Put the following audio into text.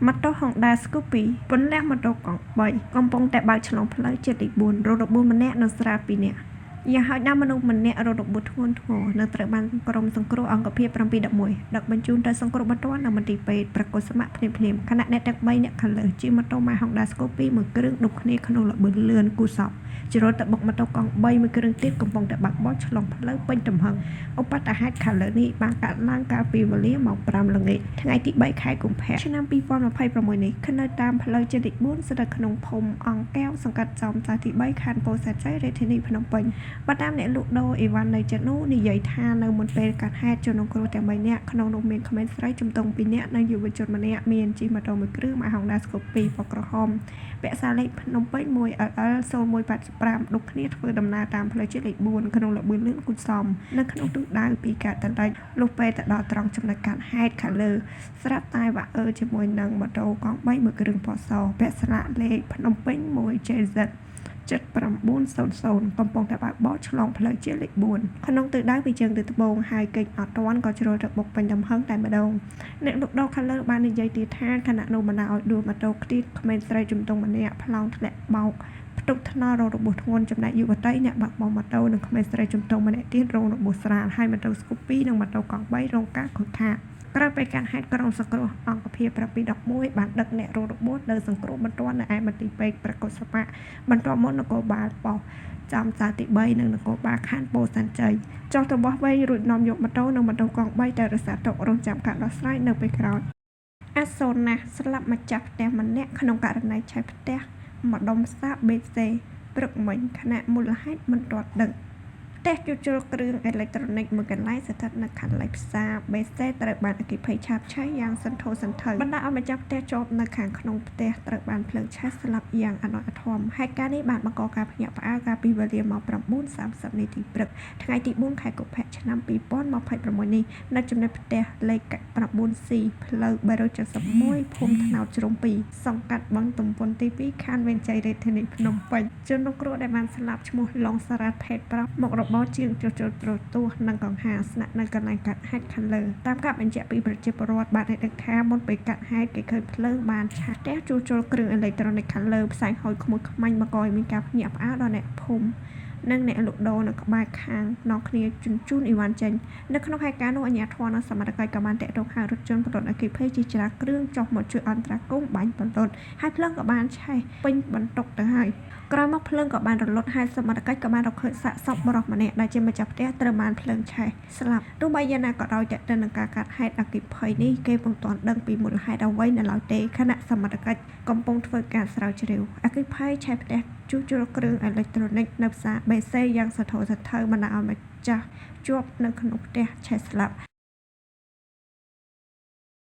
ម៉ូតូ Honda Scoopy ពន្លះម៉ូតូកង់3កំពុងតែបើកឆ្លងផ្លូវជាតិទី4រករបួសម្នាក់និងស្រាល2នាក់យ៉ាងហោចណាស់មនុស្សម្នាក់រករបួសធ្ងន់ធ្ងរនិងត្រូវបានក្រុមសង្គ្រោះអង្គភាព711ដឹកបញ្ជូនទៅសង្គ្រោះបន្ទាន់នៅមន្ទីរពេទ្យប្រកុសសមៈភ្លាមៗខណៈអ្នកទាំង3នាក់ខាងលើជិះម៉ូតូ Honda Scoopy មួយគ្រឿងដប់គ្នាក្នុងល្បឿនលឿនគួរសមជ្រុលទៅបុកម៉ូតូកង់3មួយគ្រឿងទៀតកំពុងតែបើកបោកឆ្លងផ្លូវពេញទំហឹងឧបទ្ទហេតុខាងលើនេះបានកើតឡើងកាលពីវេលាម៉ោង5ល្ងាចថ្ងៃទី3ខែកុម្ភៈឆ្នាំ2026នេះនៅតាមផ្លូវជាតិទី4ស្ថិតក្នុងភូមិអង្គកែវសង្កាត់ចំសាទី3ខណ្ឌពោធិ៍សែនជ័យរាជធានីភ្នំពេញបើតាមអ្នកលក់ដូរអីវ៉ាន់នៅចិត្តនោះនិយាយថានៅមុនពេលកើតហេតុជនរងគ្រោះទាំង3នាក់ក្នុងនោះមានក្មេងស្រីជំទង់2នាក់និងយុវជនម្នាក់មានជិះម៉ូតូមួយគ្រឿង Honda Scoopy ពណ៌ក្រហមពាក់សារលេខភ្នំពេញ 1LL 0185ដូចគ្នាធ្វើដំណើរតាមផ្លូវជាតិលេខ4ក្នុងល្បឿនលឿនគួរសមនៅក្នុងទិសដៅពីកើតតលិចលុះពេលទៅដល់ត្រង់ចំណុចកើតហេតុខាងលើស្រាប់តែវ៉ាអឺជាមួយនឹងម៉ូតូកង់3មួយគ្រឿងពណ៌សពាក់ស្លាកលេខភ្នំពេញ 1JZ 7900កំពុងតែបើកបោកឆ្លងផ្លូវជាតិលេខ4ក្នុងទិសដៅពីជើងទៅត្បូងហើយគេចអត់ទាន់ក៏ជ្រុលទៅបុកពេញទំហឹងតែម្ដងអ្នកលក់ដូរខាងលើបាននិយាយទៀតថាខណៈនោះបណ្ដាឲ្យដួលម៉ូតូខ្ទាតក្មេងស្រីជំទង់ម្នាក់ផ្លោងធ្លាក់បោកផ្ទុកថ្នល់រងរបួសធ្ងន់ចំណែកយុវតីអ្នកបើកបរម៉ូតូនិងក្មេងស្រីជំទង់ម្នាក់ទៀតរងរបួសស្រាលហើយម៉ូតូ Scoopy និងម៉ូតូកង់3រងការខូចខាតក្រោយពីការហេតុក្រុមសង្គ្រោះអង្គភាព711បានដឹកអ្នករងរបួសទៅសង្គ្រោះបន្ទាន់នៅឯមន្ទីរពេទ្យប្រកុសសមៈបន្ទាប់មកនគរបាលប៉ុស្តិ៍ចំសាទី3និងនគរបាលខណ្ឌពោធិ៍សែនជ័យចុះទៅបោះវែងរួចនាំយកម៉ូតូនិងម៉ូតូកង់3ទៅរក្សាទុករងចាំការដោះស្រាយនៅពេលក្រោយអាសូរណាស់ស្លាប់ម្ចាស់ផ្ទះម្នាក់ក្នុងករណីឆេះផ្ទះម្ដុំសាបបេសេព្រឹកមិញខណៈមូលហេតុមិនទាន់ដឹងផ្ទះជួសជុលគ្រឿងអេឡិចត្រូនិកមួយកន្លែងស្ថិតនៅខណ្ឌលិចផ្សារបេសេត្រូវបានអគ្គិភ័យឆាបឆេះយ៉ាងសន្ធោសន្ធៅបណ្ដាឲ្យម្ចាស់ផ្ទះជាប់នៅខាងក្នុងផ្ទះត្រូវបានភ្លើងឆេះស្លាប់យ៉ាងអនាថធមហេតុការណ៍នេះបានបង្កការភ្ញាក់ផ្អើលកាលពីវេលាម៉ោង 9:30 នាទីព្រឹកថ្ងៃទី4ខែកុម្ភៈឆ្នាំ2026នេះនៅចំណុចផ្ទះលេខ 9C ផ្លូវ371ភូមិថ្នោតជ្រុង2សង្កាត់បឹងទំពុនទី2ខណ្ឌវៀងជ័យរាជធានីភ្នំពេញជនរងគ្រោះដែលបានស្លាប់ឈ្មោះឡុងសារ៉ាតភេទប្រុសមករបរជាងជួសជុលត្រួតទោះនិងកង្ហាស្នាក់នៅកន្លែងកាត់ហេតុខាងលើតាមការបញ្ជាក់ពីប្រជាពលរដ្ឋបានដឹងថាមុនពេលកាត់ហេតុគេឃើញភ្លើងបានឆាផ្ទះជួសជុលគ្រឿងអេឡិចត្រូនិកខាងលើផ្សែងហុយខ្មួយខ្មាញ់បង្កឲ្យមានការភ្ញាក់ផ្អើលដល់អ្នកភូមិនិងអ្នកលក់ដូរនៅក្បែរខាងនាំគ្នាជញ្ជូនអីវ៉ាន់ចេញនៅក្នុងហេតុការណ៍នោះអាជ្ញាធរនិងសមត្ថកិច្ចក៏បានតាក់ទងហៅរថយន្តពលរដ្ឋអគ្គិភ័យជាច្រើនគ្រឿងចុះមកជួយអន្តរាគមន៍បាញ់ពលរដ្ឋហើយភ្លើងក៏បានឆេះពេញបន្ទុកទៅហើយក្រោយមកភ្លើងក៏បានរលត់ហើយសមត្ថកិច្ចក៏បានរកឃើញសាកសពបរិសម្នាក់ដែលជាម្ចាស់ផ្ទះត្រូវបានភ្លើងឆេះស្លាប់ទោះបីយ៉ាងណាក៏ដោយតែទៅនឹងការកាត់ហេតុអគ្គិភ័យនេះគេពុំទាន់ដឹងពីមូលហេតុអ្វីនៅឡើយទេខណៈសមត្ថកិច្ចកំពុងធ្វើការស្រាវជ្រាវអគ្គិភ័យឆេះផ្ទះជួសជុលគ្រឿងអេឡិចត្រូនិកនៅផ្សារបេសេយ៉ាងសន្ធោសន្ធៅបណ្ដាឲ្យម្ចាស់ជាប់នៅក្នុងផ្ទះឆេះស្លាប់